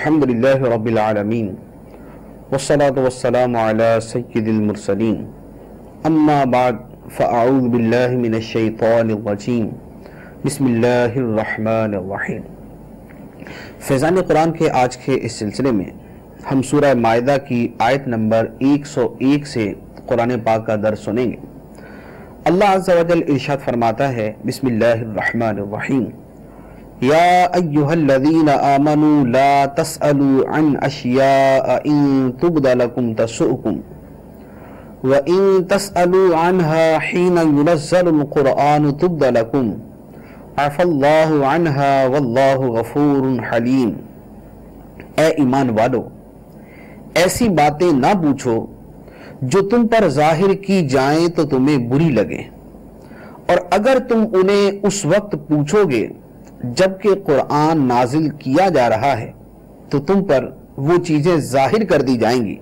الحمدللہ رب العالمین والصلاة والسلام علی سید المرسلین اما بعد فاعوذ باللہ من الشیطان الرجیم بسم اللہ الرحمن الرحیم۔ فیضان قرآن کے آج کے اس سلسلے میں ہم سورہ مائدہ کی آیت نمبر 101 سے قرآن پاک کا درس سنیں گے۔ اللہ عز و جل ارشاد فرماتا ہے، بسم اللہ الرحمن الرحیم، یا ایہا الذین آمنوا لا تسألوا عن اشیاء ان تبد لکم تسؤکم وَإِن تَسْأَلُوا عَنْهَا حِينَ يُنَزَّلُ الْقُرْآنُ تُبْدَ لَكُمْ عَفَى اللَّهُ عَنْهَا وَاللَّهُ غَفُورٌ حَلِيمٌ۔ اے ایمان والو، ایسی باتیں نہ پوچھو جو تم پر ظاہر کی جائیں تو تمہیں بری لگیں، اور اگر تم انہیں اس وقت پوچھو گے جبکہ قرآن نازل کیا جا رہا ہے تو تم پر وہ چیزیں ظاہر کر دی جائیں گی،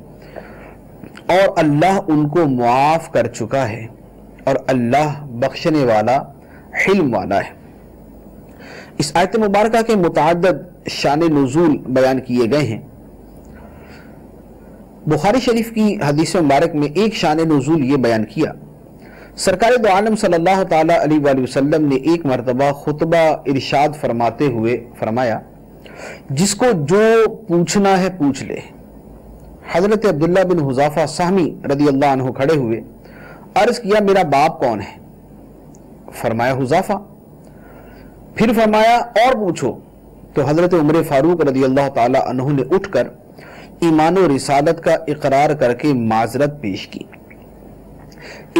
اور اللہ ان کو معاف کر چکا ہے، اور اللہ بخشنے والا حلم والا ہے۔ اس آیت مبارکہ کے متعدد شان نزول بیان کیے گئے ہیں۔ بخاری شریف کی حدیث مبارک میں ایک شان نزول یہ بیان کیا، سرکار دو عالم صلی اللہ تعالی علیہ وآلہ وسلم نے ایک مرتبہ خطبہ ارشاد فرماتے ہوئے فرمایا، جس کو جو پوچھنا ہے پوچھ لے۔ حضرت عبداللہ بن حذافہ سہمی رضی اللہ عنہ کھڑے ہوئے، عرض کیا، میرا باپ کون ہے؟ فرمایا حذافہ۔ پھر فرمایا اور پوچھو، تو حضرت عمر فاروق رضی اللہ تعالی عنہ نے اٹھ کر ایمان و رسالت کا اقرار کر کے معذرت پیش کی۔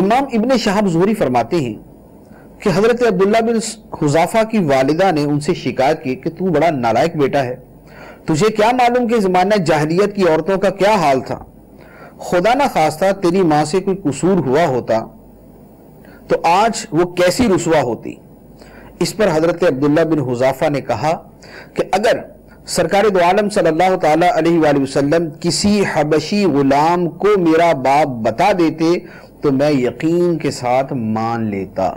امام ابن شہاب زہری فرماتے ہیں کہ حضرت عبداللہ بن حذافہ کی والدہ نے ان سے شکایت کی کہ تو بڑا نالائق بیٹا ہے، تجھے کیا معلوم کہ زمانہ جاہلیت کی عورتوں کا کیا حال تھا؟ خدا نہ خواستہ تیری ماں سے کوئی قصور ہوا ہوتا تو آج وہ کیسی رسوا ہوتی۔ اس پر حضرت عبداللہ بن حذافہ نے کہا کہ اگر سرکار دو عالم صلی اللہ تعالی علیہ وآلہ وسلم کسی حبشی غلام کو میرا باپ بتا دیتے تو میں یقین کے ساتھ مان لیتا،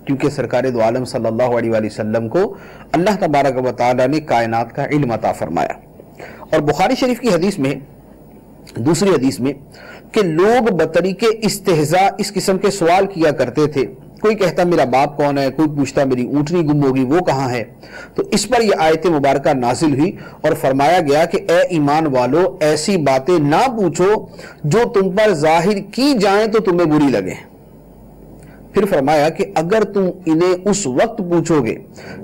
کیونکہ سرکار دو عالم صلی اللہ علیہ وآلہ وسلم کو اللہ تبارک و تعالی نے کائنات کا علم عطا فرمایا۔ اور بخاری شریف کی حدیث میں، دوسری حدیث میں، کہ لوگ بطریق استہزاء اس قسم کے سوال کیا کرتے تھے، کوئی کہتا میرا باپ کون ہے، کوئی پوچھتا میری اونٹنی گم ہوگی وہ کہاں ہے۔ تو اس پر یہ آیت مبارکہ نازل ہوئی اور فرمایا گیا کہ اے ایمان والو، ایسی باتیں نہ پوچھو جو تم پر ظاہر کی جائیں تو تمہیں بری لگے۔ پھر فرمایا کہ اگر تم انہیں اس وقت پوچھو گے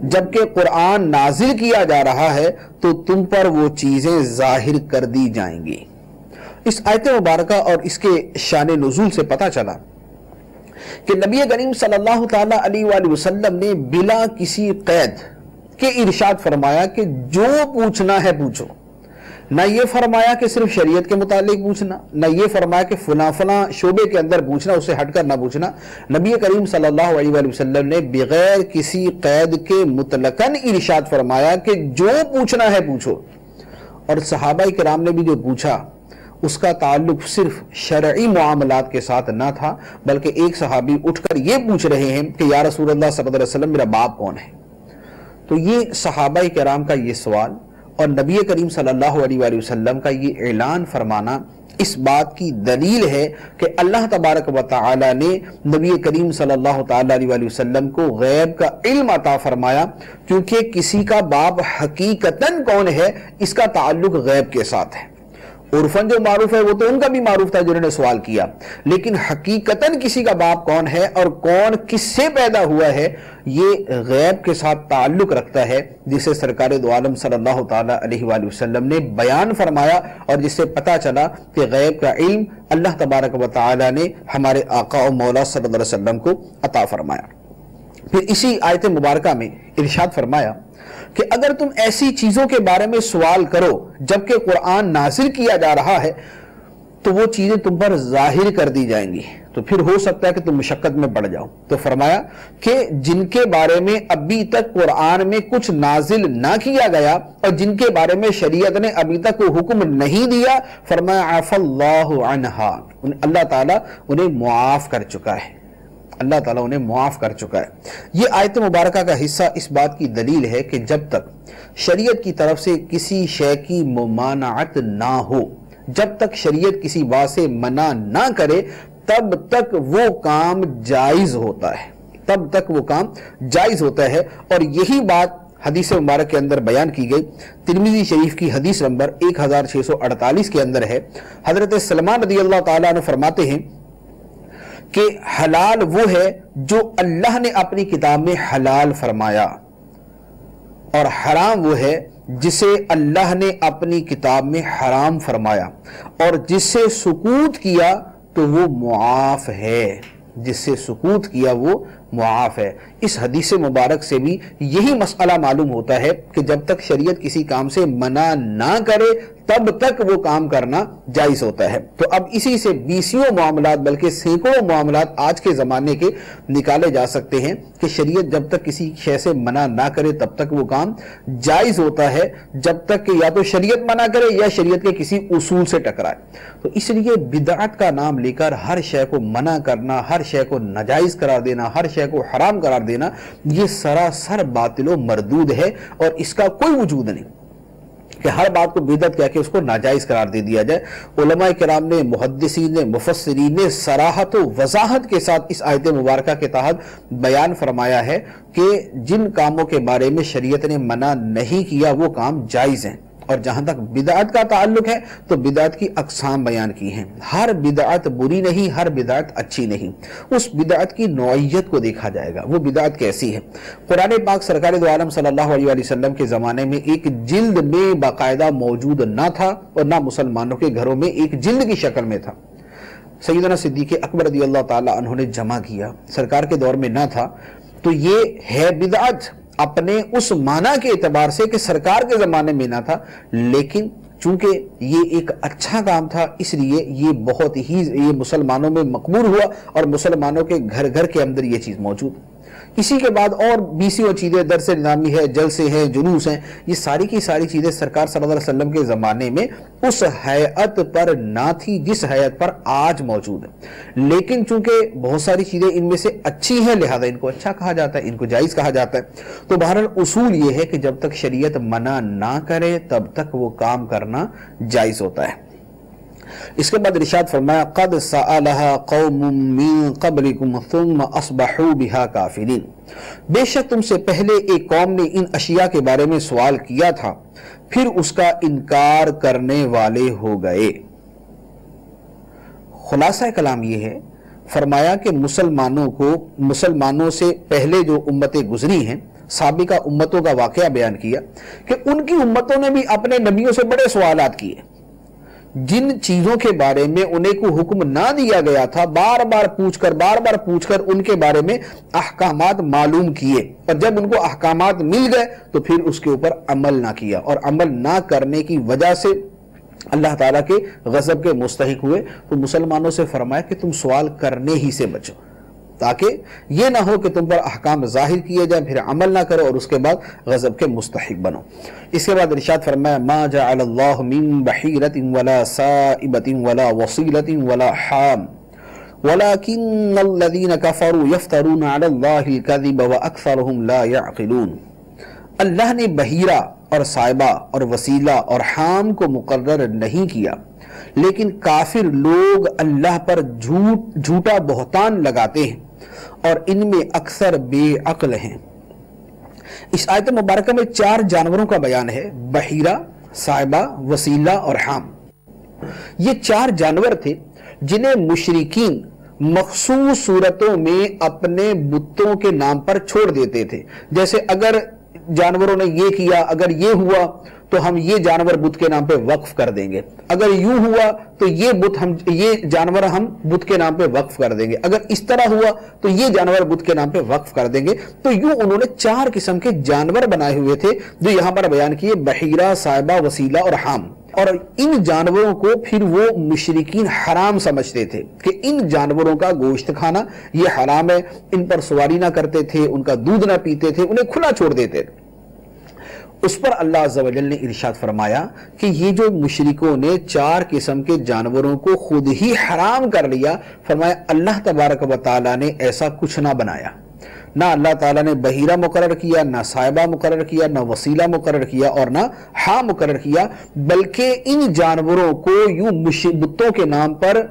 جبکہ قرآن نازل کیا جا رہا ہے تو تم پر وہ چیزیں ظاہر کر دی جائیں گی۔ اس آیت مبارکہ اور اس کے شان نزول سے پتہ چلا کہ نبی کریم صلی اللہ تعالی علیہ وآلہ وسلم نے بلا کسی قید کے ارشاد فرمایا کہ جو پوچھنا ہے پوچھو۔ نہ یہ فرمایا کہ صرف شریعت کے متعلق پوچھنا، نہ یہ فرمایا کہ فلاں شعبے کے اندر پوچھنا، اسے ہٹ کر نہ پوچھنا۔ نبی کریم صلی اللہ علیہ وآلہ وسلم نے بغیر کسی قید کے مطلقاً ارشاد فرمایا کہ جو پوچھنا ہے پوچھو۔ اور صحابہ کرام نے بھی جو پوچھا اس کا تعلق صرف شرعی معاملات کے ساتھ نہ تھا، بلکہ ایک صحابی اٹھ کر یہ پوچھ رہے ہیں کہ یا رسول اللہ صلی اللہ علیہ وسلم میرا باپ کون ہے؟ تو یہ صحابہ کرام کا یہ سوال اور نبی کریم صلی اللہ علیہ وآلہ وسلم کا یہ اعلان فرمانا اس بات کی دلیل ہے کہ اللہ تبارک و تعالی نے نبی کریم صلی اللہ تعالی علیہ وآلہ وسلم کو غیب کا علم عطا فرمایا، کیونکہ کسی کا باپ حقیقتاً کون ہے اس کا تعلق غیب کے ساتھ ہے۔ عرفاً جو معروف ہے وہ تو ان کا بھی معروف تھا جنہوں نے سوال کیا، لیکن حقیقتاً کسی کا باپ کون ہے اور کون کس سے پیدا ہوا ہے یہ غیب کے ساتھ تعلق رکھتا ہے، جسے سرکار دو عالم صلی اللہ تعالی علیہ وآلہ وسلم نے بیان فرمایا، اور جس سے پتہ چلا کہ غیب کا علم اللہ تبارک و تعالی نے ہمارے آقا و مولا صلی اللہ علیہ وسلم کو عطا فرمایا۔ پھر اسی آیت مبارکہ میں ارشاد فرمایا کہ اگر تم ایسی چیزوں کے بارے میں سوال کرو جبکہ قرآن نازل کیا جا رہا ہے تو وہ چیزیں تم پر ظاہر کر دی جائیں گی، تو پھر ہو سکتا ہے کہ تم مشقت میں پڑ جاؤ۔ تو فرمایا کہ جن کے بارے میں ابھی تک قرآن میں کچھ نازل نہ کیا گیا اور جن کے بارے میں شریعت نے ابھی تک کوئی حکم نہیں دیا، فرمایا عفا اللہ عنہا، اللہ تعالیٰ انہیں معاف کر چکا ہے۔ اللہ تعالیٰ انہیں معاف کر چکا ہے۔ یہ آیت مبارکہ کا حصہ اس بات کی دلیل ہے کہ جب تک شریعت کی طرف سے کسی شے کی ممانعت نہ ہو، جب تک شریعت کسی بات سے منع نہ کرے، تب تک وہ کام جائز ہوتا ہے، تب تک وہ کام جائز ہوتا ہے۔ اور یہی بات حدیث مبارک کے اندر بیان کی گئی۔ ترمذی شریف کی حدیث نمبر 1648 کے اندر ہے، حضرت سلمان رضی اللہ تعالیٰ عنہ فرماتے ہیں کہ حلال وہ ہے جو اللہ نے اپنی کتاب میں حلال فرمایا، اور حرام وہ ہے جسے اللہ نے اپنی کتاب میں حرام فرمایا، اور جس سے سکوت کیا تو وہ معاف ہے، جس سے سکوت کیا وہ معاف ہے۔ اس حدیث مبارک سے بھی یہی مسئلہ معلوم ہوتا ہے کہ جب تک شریعت کسی کام سے منع نہ کرے تب تک وہ کام کرنا جائز ہوتا ہے۔ تو اب اسی سے بیسیوں معاملات بلکہ سینکڑوں معاملات آج کے زمانے کے نکالے جا سکتے ہیں کہ شریعت جب تک کسی شے سے منع نہ کرے تب تک وہ کام جائز ہوتا ہے، جب تک کہ یا تو شریعت منع کرے یا شریعت کے کسی اصول سے ٹکرائے۔ تو اس لیے بدعت کا نام لے کر ہر شے کو منع کرنا، ہر شے کو ناجائز قرار دینا، ہر شے کو حرام قرار دینا، یہ سراسر باطل و مردود ہے، اور اس کا کوئی وجود نہیں کہ ہر بات کو بدعت کہہ کے اس کو ناجائز قرار دے دیا جائے۔ علماء کرام نے، محدثین نے، مفسرین نے صراحت و وضاحت کے ساتھ اس آیت مبارکہ کے تحت بیان فرمایا ہے کہ جن کاموں کے بارے میں شریعت نے منع نہیں کیا وہ کام جائز ہیں۔ اور جہاں تک بدعت کا تعلق ہے تو بدعت کی اقسام بیان کی ہیں۔ ہر بدعت بری نہیں، ہر بدعت اچھی نہیں، اس بدعت کی نوعیت کو دیکھا جائے گا، وہ بدعت کیسی ہے۔ قرآن پاک سرکار دو عالم صلی اللہ علیہ وسلم کے زمانے میں ایک جلد میں باقاعدہ موجود نہ تھا، اور نہ مسلمانوں کے گھروں میں ایک جلد کی شکل میں تھا۔ سیدنا صدیق اکبر رضی اللہ تعالیٰ عنہ نے جمع کیا، سرکار کے دور میں نہ تھا۔ تو یہ ہے بدعت اپنے اس معنی کے اعتبار سے کہ سرکار کے زمانے میں نہ تھا، لیکن چونکہ یہ ایک اچھا کام تھا اس لیے یہ بہت ہی یہ مسلمانوں میں مقبول ہوا، اور مسلمانوں کے گھر گھر کے اندر یہ چیز موجود۔ اسی کے بعد اور بیسیوں چیزیں، درس نظامی ہے، جلسے ہیں، جلوس ہیں، یہ ساری کی ساری چیزیں سرکار صلی اللہ علیہ وسلم کے زمانے میں اس حیعت پر نہ تھی جس حیعت پر آج موجود ہے، لیکن چونکہ بہت ساری چیزیں ان میں سے اچھی ہیں لہذا ان کو اچھا کہا جاتا ہے، ان کو جائز کہا جاتا ہے۔ تو بہرحال اصول یہ ہے کہ جب تک شریعت منع نہ کرے تب تک وہ کام کرنا جائز ہوتا ہے۔ اس کے بعد ارشاد فرمایا قد سألها قوم من قبلكم ثم اصبحوا بها کافرین، بے شک تم سے پہلے ایک قوم نے ان اشیاء کے بارے میں سوال کیا تھا پھر اس کا انکار کرنے والے ہو گئے۔ خلاصہ کلام یہ ہے، فرمایا کہ مسلمانوں سے پہلے جو امتیں گزری ہیں، سابقہ امتوں کا واقعہ بیان کیا کہ ان کی امتوں نے بھی اپنے نبیوں سے بڑے سوالات کیے، جن چیزوں کے بارے میں انہیں کو حکم نہ دیا گیا تھا بار بار پوچھ کر ان کے بارے میں احکامات معلوم کیے، اور جب ان کو احکامات مل گئے تو پھر اس کے اوپر عمل نہ کیا، اور عمل نہ کرنے کی وجہ سے اللہ تعالیٰ کے غضب کے مستحق ہوئے۔ تو مسلمانوں سے فرمایا کہ تم سوال کرنے ہی سے بچو، تاکہ یہ نہ ہو کہ تم پر احکام ظاہر کیے جائیں پھر عمل نہ کرو اور اس کے بعد غضب کے مستحق بنو۔ اس کے بعد ارشاد فرمایا ما جعل اللہ من بحیرۃ ولا سائبۃ ولا وصیلۃ ولا حام ولكن الذین کفروا یفترون علی اللہ الکذب واکثرهم لا یعقلون۔ اللہ نے بحیرہ اور سائبہ اور وسیلہ اور حام کو مقرر نہیں کیا، لیکن کافر لوگ اللہ پر جھوٹا بہتان لگاتے ہیں اور ان میں اکثر بے عقل ہیں۔ اس آیت مبارکہ میں 4 جانوروں کا بیان ہے، بحیرہ، سائبہ، وسیلہ اور حام۔ یہ 4 جانور تھے جنہیں مشرکین مخصوص صورتوں میں اپنے بتوں کے نام پر چھوڑ دیتے تھے۔ جیسے اگر جانوروں نے یہ کیا، اگر یہ ہوا تو ہم یہ جانور بت کے نام پہ وقف کر دیں گے، اگر یوں ہوا تو یہ جانور ہم بت کے نام پہ وقف کر دیں گے، اگر اس طرح ہوا تو یہ جانور بت کے نام پہ وقف کر دیں گے۔ تو یوں انہوں نے 4 قسم کے جانور بنائے ہوئے تھے جو یہاں پر بیان کیے، بحیرہ، سائبہ، وسیلہ اور حام۔ اور ان جانوروں کو پھر وہ مشرکین حرام سمجھتے تھے کہ ان جانوروں کا گوشت کھانا یہ حرام ہے، ان پر سواری نہ کرتے تھے، ان کا دودھ نہ پیتے تھے، انہیں کھلا چھوڑ دیتے تھے۔ اس پر اللہ عز و جل نے ارشاد فرمایا کہ یہ جو مشرکوں نے 4 قسم کے جانوروں کو خود ہی حرام کر لیا، فرمایا اللہ تبارک و تعالیٰ نے ایسا کچھ نہ بنایا، نہ اللہ تعالیٰ نے بحیرہ مقرر کیا، نہ صاحبہ مقرر کیا، نہ وسیلہ مقرر کیا اور نہ ہاں مقرر کیا، بلکہ ان جانوروں کو یوں بتوں کے نام پر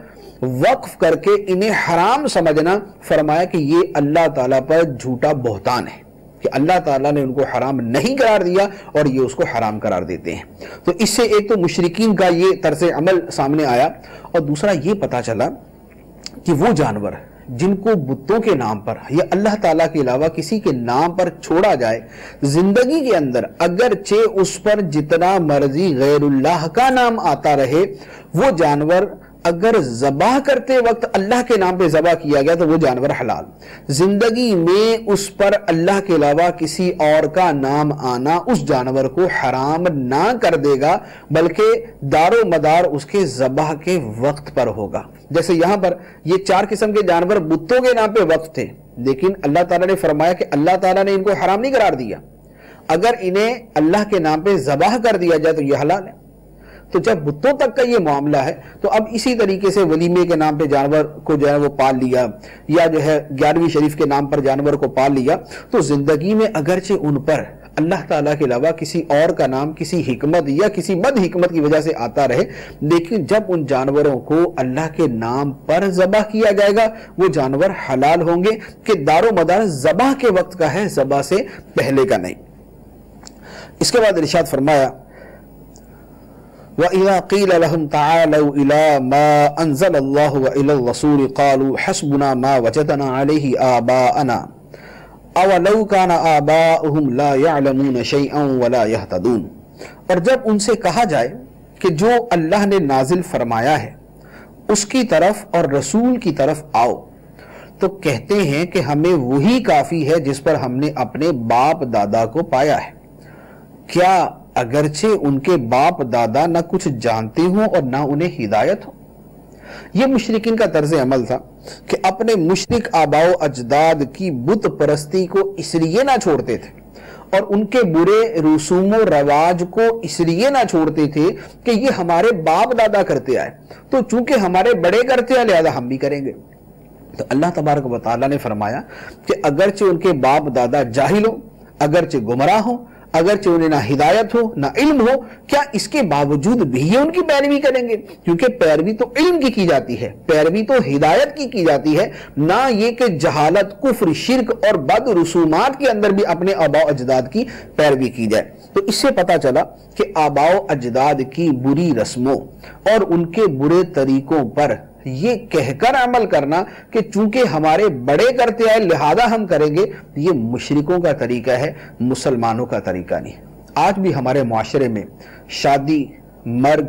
وقف کر کے انہیں حرام سمجھنا، فرمایا کہ یہ اللہ تعالیٰ پر جھوٹا بہتان ہے کہ اللہ تعالیٰ نے ان کو حرام نہیں قرار دیا اور یہ اس کو حرام قرار دیتے ہیں۔ تو اس سے ایک تو مشرکین کا یہ طرز عمل سامنے آیا، اور دوسرا یہ پتا چلا کہ وہ جانور جن کو بتوں کے نام پر یا اللہ تعالیٰ کے علاوہ کسی کے نام پر چھوڑا جائے، زندگی کے اندر اگرچہ اس پر جتنا مرضی غیر اللہ کا نام آتا رہے، وہ جانور اگر ذبح کرتے وقت اللہ کے نام پہ ذبح کیا گیا تو وہ جانور حلال، زندگی میں اس پر اللہ کے علاوہ کسی اور کا نام آنا اس جانور کو حرام نہ کر دے گا، بلکہ دار و مدار اس کے ذبح کے وقت پر ہوگا۔ جیسے یہاں پر یہ 4 قسم کے جانور بتوں کے نام پہ وقف تھے، لیکن اللہ تعالیٰ نے فرمایا کہ اللہ تعالیٰ نے ان کو حرام نہیں قرار دیا، اگر انہیں اللہ کے نام پہ ذبح کر دیا جائے تو یہ حلال ہے۔ تو جب بتوں تک کا یہ معاملہ ہے تو اب اسی طریقے سے ولیمے کے نام پہ جانور کو جو ہے وہ پال لیا، یا جو ہے 11ویں شریف کے نام پر جانور کو پال لیا، تو زندگی میں اگرچہ ان پر اللہ تعالیٰ کے علاوہ کسی اور کا نام کسی حکمت یا کسی بد حکمت کی وجہ سے آتا رہے، لیکن جب ان جانوروں کو اللہ کے نام پر ذبح کیا جائے گا وہ جانور حلال ہوں گے، کہ دار و مدار ذبح کے وقت کا ہے، ذبح سے پہلے کا نہیں۔ اس کے بعد ارشاد فرمایا وَإِذَا قِيلَ لَهُمْ تَعَالَوْا إِلَى مَا أَنزَلَ اللَّهُ وَإِلَى الرَّسُولِ قَالُوا حَسْبُنَا مَا وَجَدْنَا عَلَيْهِ آبَاءَنَا أَوَلَوْ كَانَ آبَاؤُهُمْ لَا يَعْلَمُونَ شَيْئًا وَلَا يَهْتَدُونَ، اور جب ان سے کہا جائے کہ جو اللہ نے نازل فرمایا ہے اس کی طرف اور رسول کی طرف آؤ، تو کہتے ہیں کہ ہمیں وہی کافی ہے جس پر ہم نے اپنے باپ دادا کو پایا ہے، کیا اگرچہ ان کے باپ دادا نہ کچھ جانتے ہوں اور نہ انہیں ہدایت ہو؟ یہ مشرکین کا طرز عمل تھا کہ اپنے مشرک آباء و اجداد کی بت پرستی کو اس لیے نہ چھوڑتے تھے اور ان کے برے رسوم و رواج کو اس لیے نہ چھوڑتے تھے کہ یہ ہمارے باپ دادا کرتے آئے، تو چونکہ ہمارے بڑے کرتے آئے لہذا ہم بھی کریں گے۔ تو اللہ تبارک و تعالیٰ نے فرمایا کہ اگرچہ ان کے باپ دادا جاہل ہوں، اگرچہ گمراہ ہوں، اگرچہ انہیں نہ ہدایت ہو نہ علم ہو، کیا اس کے باوجود بھی یہ ان کی پیروی کریں گے؟ کیونکہ پیروی تو علم کی جاتی ہے، پیروی تو ہدایت کی جاتی ہے، نہ یہ کہ جہالت، کفر، شرک اور بد رسومات کے اندر بھی اپنے آباء و اجداد کی پیروی کی جائے۔ تو اس سے پتا چلا کہ آباء و اجداد کی بری رسموں اور ان کے برے طریقوں پر یہ کہہ کر عمل کرنا کہ چونکہ ہمارے بڑے کرتے آئے لہذا ہم کریں گے، یہ مشرکوں کا طریقہ ہے، مسلمانوں کا طریقہ نہیں۔ آج بھی ہمارے معاشرے میں شادی، مرگ،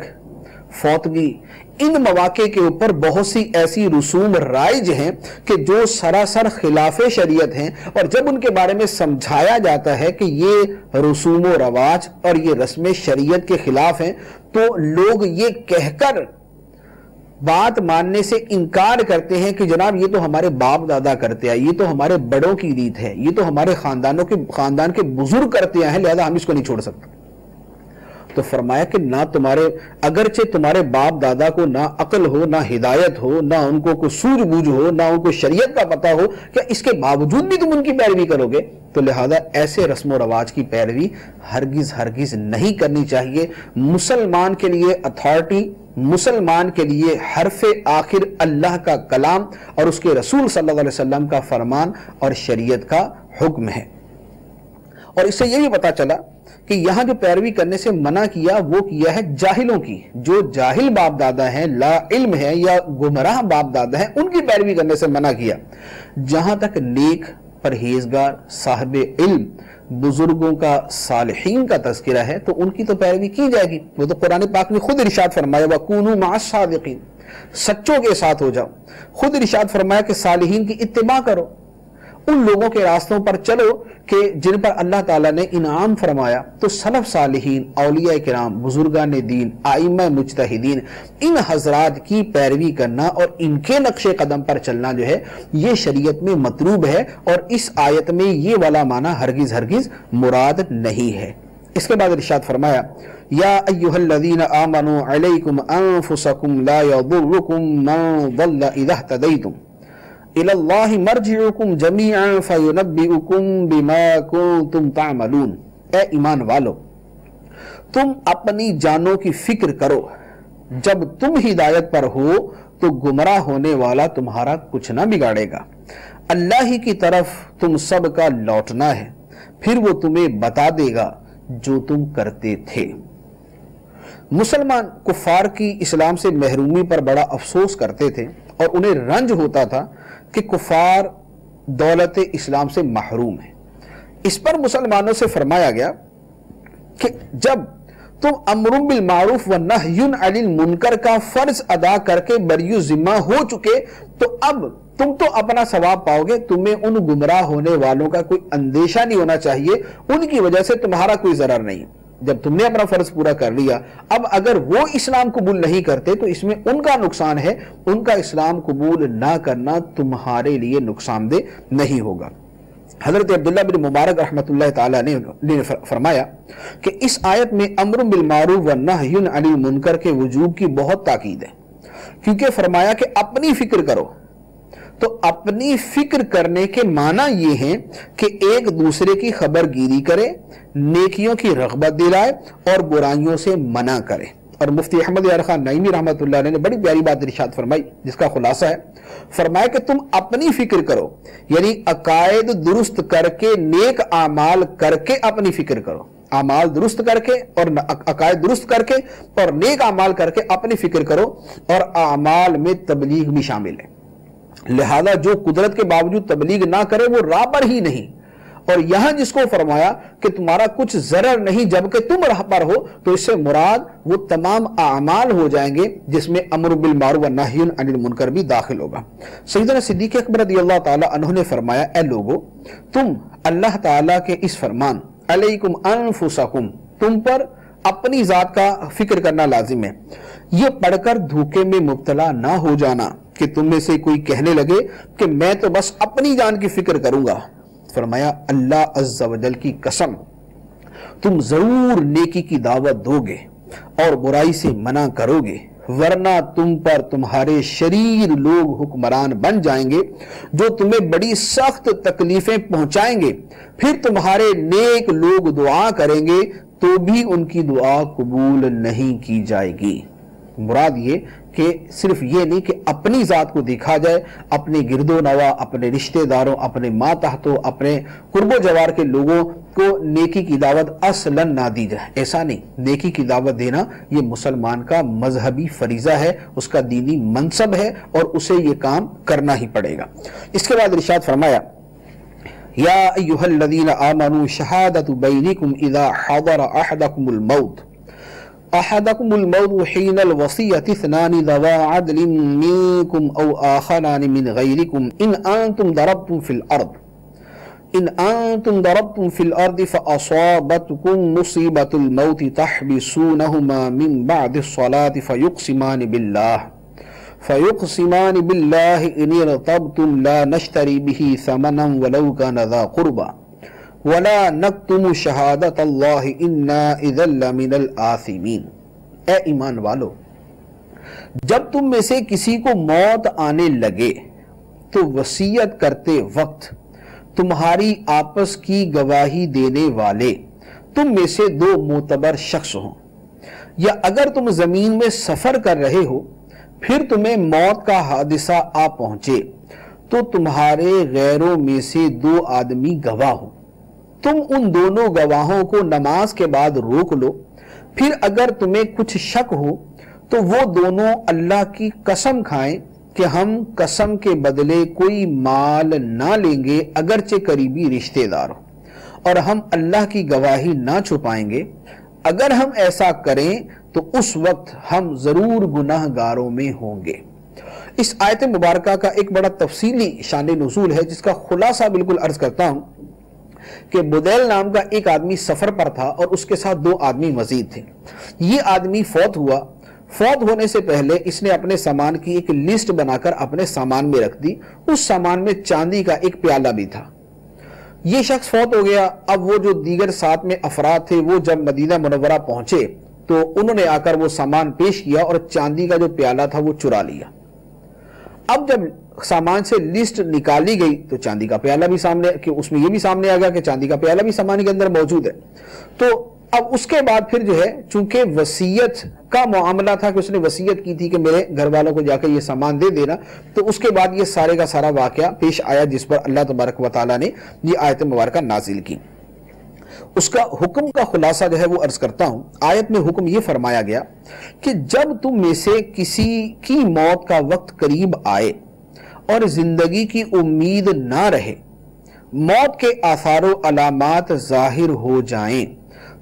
فوتگی، ان مواقع کے اوپر بہت سی ایسی رسوم رائج ہیں کہ جو سراسر خلاف شریعت ہیں، اور جب ان کے بارے میں سمجھایا جاتا ہے کہ یہ رسوم و رواج اور یہ رسم شریعت کے خلاف ہیں، تو لوگ یہ کہہ کر بات ماننے سے انکار کرتے ہیں کہ جناب یہ تو ہمارے باپ دادا کرتے ہیں، یہ تو ہمارے بڑوں کی ریت ہے، یہ تو ہمارے خاندان کے بزرگ کرتے ہیں، لہذا ہم اس کو نہیں چھوڑ سکتے۔ تو فرمایا کہ نہ اگرچہ تمہارے باپ دادا کو نہ عقل ہو، نہ ہدایت ہو، نہ ان کو کوئی سوجھ بوجھ ہو، نہ ان کو شریعت کا پتہ ہو، کیا اس کے باوجود بھی تم ان کی پیروی کرو گے؟ تو لہذا ایسے رسم و رواج کی پیروی ہرگز نہیں کرنی چاہیے۔ مسلمان کے لیے اتھارٹی، مسلمان کے لیے حرف آخر اللہ کا کلام اور اس کے رسول صلی اللہ علیہ وسلم کا فرمان اور شریعت کا حکم ہے۔ اور اس سے یہ بھی پتا چلا کہ یہاں جو پیروی کرنے سے منع کیا وہ کیا ہے جاہلوں کی، جو جاہل باپ دادا ہیں، لا علم ہیں یا گمراہ باپ دادا ہیں، ان کی پیروی کرنے سے منع کیا۔ جہاں تک نیک، پرہیزگار، صاحب علم، بزرگوں کا، صالحین کا تذکرہ ہے تو ان کی تو پیروی کی جائے گی۔ وہ تو قرآن پاک میں خود ارشاد فرمایا وَكُونُوا مَعَ الصَّادِقِينَ، سچوں کے ساتھ ہو جاؤ۔ خود ارشاد فرمایا کہ صالحین کی اتباع کرو، ان لوگوں کے راستوں پر چلو کہ جن پر اللہ تعالیٰ نے انعام فرمایا۔ تو سلف صالحین، اولیاء کرام، بزرگان دین، ائمہ مجتہدین، ان حضرات کی پیروی کرنا اور ان کے نقش قدم پر چلنا جو ہے یہ شریعت میں مطلوب ہے، اور اس آیت میں یہ والا معنی ہرگز مراد نہیں ہے۔ اس کے بعد ارشاد فرمایا یا ایھا الذین آمنوا علیکم انفسکم لا یضرکم من ضل اذا اہتدیتم الی اللہ مرجعکم جمیعا فینبئکم بما کنتم تعملون۔ اے ایمان والو، تم اپنی جانوں کی فکر کرو، جب تم ہدایت پر ہو تو گمراہ ہونے والا تمہارا کچھ نہ بگاڑے گا، اللہ ہی کی طرف تم سب کا لوٹنا ہے، پھر وہ تمہیں بتا دے گا جو تم کرتے تھے۔ مسلمان کفار کی اسلام سے محرومی پر بڑا افسوس کرتے تھے اور انہیں رنج ہوتا تھا کہ کفار دولت اسلام سے محروم ہیں۔ اس پر مسلمانوں سے فرمایا گیا کہ جب تم امر بالمعروف و نہی عن المنکر کا فرض ادا کر کے بری ذمہ ہو چکے تو اب تم تو اپنا ثواب پاؤ گے، تمہیں ان گمراہ ہونے والوں کا کوئی اندیشہ نہیں ہونا چاہیے، ان کی وجہ سے تمہارا کوئی ضرر نہیں۔ جب تم نے اپنا فرض پورا کر لیا، اب اگر وہ اسلام قبول نہیں کرتے تو اس میں ان کا نقصان ہے، ان کا اسلام قبول نہ کرنا تمہارے لیے نقصان دہ نہیں ہوگا۔ حضرت عبداللہ بن مبارک رحمۃ اللہ تعالیٰ نے فرمایا کہ اس آیت میں امر بالمعروف و نہی عن المنکر کے وجوب کی بہت تاکید ہے، کیونکہ فرمایا کہ اپنی فکر کرو۔ تو اپنی فکر کرنے کے معنی یہ ہیں کہ ایک دوسرے کی خبر گیری کرے، نیکیوں کی رغبت دلائے اور برائیوں سے منع کرے۔ اور مفتی احمد یار خان نعیمی رحمۃ اللہ علیہ نے بڑی پیاری بات ارشاد فرمائی جس کا خلاصہ ہے، فرمایا کہ تم اپنی فکر کرو، یعنی عقائد درست کر کے نیک اعمال کر کے اپنی فکر کرو، اعمال درست کر کے اور عقائد درست کر کے اور نیک اعمال کر کے اپنی فکر کرو، اور اعمال میں تبلیغ بھی شامل ہے۔ لہذا جو قدرت کے باوجود تبلیغ نہ کرے وہ راہ پر ہی نہیں۔ اور یہاں جس کو فرمایا کہ تمہارا کچھ ضرر نہیں جبکہ تم راہ پر ہو، تو اس سے مراد وہ تمام اعمال ہو جائیں گے جس میں امر بالمعروف و نہی عن المنکر بھی داخل ہوگا۔ سیدنا صدیق اکبر رضی اللہ تعالی عنہ نے فرمایا اے لوگو، تم اللہ تعالیٰ کے اس فرمان علیکم انفسکم، تم پر اپنی ذات کا فکر کرنا لازم ہے، یہ پڑھ کر دھوکے میں مبتلا نہ ہو جانا کہ تم میں سے کوئی کہنے لگے کہ میں تو بس اپنی جان کی فکر کروں گا۔ فرمایا اللہ عز و جل کی قسم، تم ضرور نیکی کی دعوت دو گے اور برائی سے منع کرو گے، ورنہ تم پر تمہارے شریر لوگ حکمران بن جائیں گے جو تمہیں بڑی سخت تکلیفیں پہنچائیں گے، پھر تمہارے نیک لوگ دعا کریں گے تو بھی ان کی دعا قبول نہیں کی جائے گی۔ مراد یہ کہ صرف یہ نہیں کہ اپنی ذات کو دیکھا جائے، اپنے گرد و نواح، اپنے رشتہ داروں، اپنے ماتحتوں، اپنے قرب و جوار کے لوگوں کو نیکی کی دعوت اصلاً نہ دی جائے، ایسا نہیں۔ نیکی کی دعوت دینا یہ مسلمان کا مذہبی فریضہ ہے، اس کا دینی منصب ہے اور اسے یہ کام کرنا ہی پڑے گا۔ اس کے بعد ارشاد فرمایا یا ایھا الذین آمنوا شہادۃ بینکم اذا حضر احدکم الموت حين الوصية اثنان ذوا عدل منكم أو آخران من غيركم إن أنتم ضربتم في الأرض فأصابتكم مصيبة الموت تحبسونهما من بعد الصلاة فيقسمان بالله إن ارتبتم لا نشتري به ثمنا ولو كان ذا قربى وَلَا نَكْتُمُ شَهَادَةَ اللَّهِ إِنَّا إِذًا لَّمِنَ الْآثِمِينَ۔ اے ایمان والو، جب تم میں سے کسی کو موت آنے لگے تو وصیت کرتے وقت تمہاری آپس کی گواہی دینے والے تم میں سے دو معتبر شخص ہوں، یا اگر تم زمین میں سفر کر رہے ہو پھر تمہیں موت کا حادثہ آ پہنچے تو تمہارے غیروں میں سے دو آدمی گواہ ہوں، تم ان دونوں گواہوں کو نماز کے بعد روک لو، پھر اگر تمہیں کچھ شک ہو تو وہ دونوں اللہ کی قسم کھائیں کہ ہم قسم کے بدلے کوئی مال نہ لیں گے اگرچہ قریبی رشتہ دار ہو، اور ہم اللہ کی گواہی نہ چھپائیں گے، اگر ہم ایسا کریں تو اس وقت ہم ضرور گناہ گاروں میں ہوں گے۔ اس آیت مبارکہ کا ایک بڑا تفصیلی شان نزول ہے جس کا خلاصہ بالکل عرض کرتا ہوں کہ بدیل نام کا ایک آدمی سفر پر تھا اور اس کے ساتھ دو آدمی مزید تھے۔ یہ آدمی فوت ہوا، فوت ہونے سے پہلے اس نے اپنے سامان کی ایک لسٹ بنا کر اپنے سامان میں رکھ دی، اس سامان میں چاندی کا ایک پیالہ بھی تھا۔ یہ شخص فوت ہو گیا. اب وہ جو دیگر ساتھ میں افراد تھے وہ جب مدینہ منورہ پہنچے تو انہوں نے آ کر وہ سامان پیش کیا اور چاندی کا جو پیالہ تھا وہ چرا لیا. اب جب سامان سے لسٹ نکالی گئی تو چاندی کا پیالہ بھی سامنے، کہ اس میں یہ بھی سامنے آ گیا کہ چاندی کا پیالہ بھی سامان کے اندر موجود ہے. تو اب اس کے بعد پھر جو ہے چونکہ وصیت کا معاملہ تھا کہ اس نے وصیت کی تھی کہ میرے گھر والوں کو جا کے یہ سامان دے دینا، تو اس کے بعد یہ سارے کا سارا واقعہ پیش آیا جس پر اللہ تبارک و تعالیٰ نے یہ آیت مبارکہ نازل کی. اس کا حکم کا خلاصہ جو ہے وہ عرض کرتا ہوں. آیت میں حکم یہ فرمایا گیا کہ جب تم میں سے کسی کی موت کا وقت قریب آئے اور زندگی کی امید نہ رہے، موت کے آثار و علامات ظاہر ہو جائیں،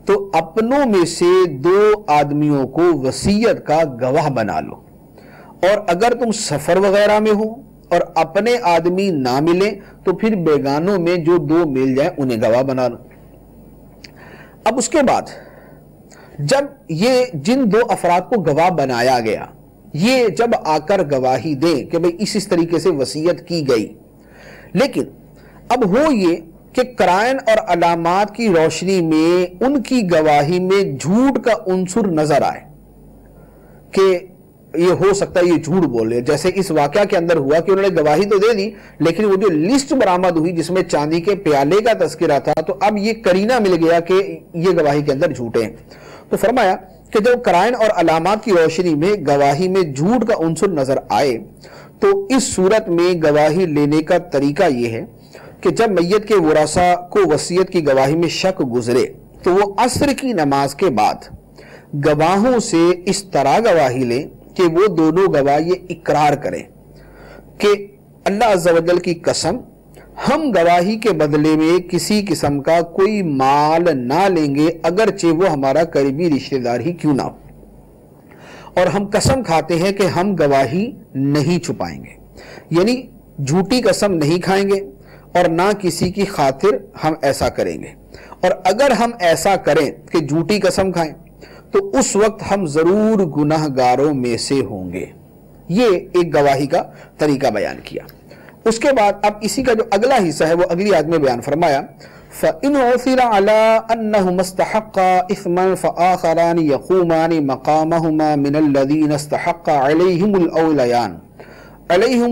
تو اپنوں میں سے 2 آدمیوں کو وصیت کا گواہ بنا لو، اور اگر تم سفر وغیرہ میں ہو اور اپنے آدمی نہ ملیں تو پھر بیگانوں میں جو 2 مل جائیں انہیں گواہ بنا لو. اب اس کے بعد جب یہ جن 2 افراد کو گواہ بنایا گیا، یہ جب آ کر گواہی دیں کہ بھئی اس طریقے سے وصیت کی گئی، لیکن اب ہو یہ کہ قرائن اور علامات کی روشنی میں ان کی گواہی میں جھوٹ کا عنصر نظر آئے کہ یہ ہو سکتا ہے یہ جھوٹ بول رہے. جیسے اس واقعہ کے اندر ہوا کہ انہوں نے گواہی تو دے دی لیکن وہ جو لسٹ برآمد ہوئی جس میں چاندی کے پیالے کا تذکرہ تھا، تو اب یہ قرینہ مل گیا کہ یہ گواہی کے اندر جھوٹے ہیں. تو فرمایا کہ جب قرائن اور علامات کی روشنی میں گواہی میں جھوٹ کا عنصر نظر آئے تو اس صورت میں گواہی لینے کا طریقہ یہ ہے کہ جب میت کے ورثاء کو وصیت کی گواہی میں شک گزرے تو وہ عصر کی نماز کے بعد گواہوں سے اس طرح گواہی لیں کہ وہ دونوں گواہ یہ اقرار کریں کہ اللہ عز و جل کی قسم، ہم گواہی کے بدلے میں کسی قسم کا کوئی مال نہ لیں گے اگرچہ وہ ہمارا قریبی رشتہ دار ہی کیوں نہ ہو، اور ہم قسم کھاتے ہیں کہ ہم گواہی نہیں چھپائیں گے. یعنی جھوٹی قسم نہیں کھائیں گے اور نہ کسی کی خاطر ہم ایسا کریں گے، اور اگر ہم ایسا کریں کہ جھوٹی قسم کھائیں تو اس وقت ہم ضرور گناہ گاروں میں سے ہوں گے. یہ ایک گواہی کا طریقہ بیان کیا. اس کے بعد اب اسی کا جو اگلا حصہ ہے وہ اگلی آیت میں بیان فرمایا فَإِنْ عُثِرَ عَلَىٰ أَنَّهُمَا اسْتَحَقَّا إِثْمًا فَآخَرَانِ يَقُومَانِ مَقَامَهُمَا مِنَ الَّذِينَ اسْتَحَقَّ عَلَيْهِمُ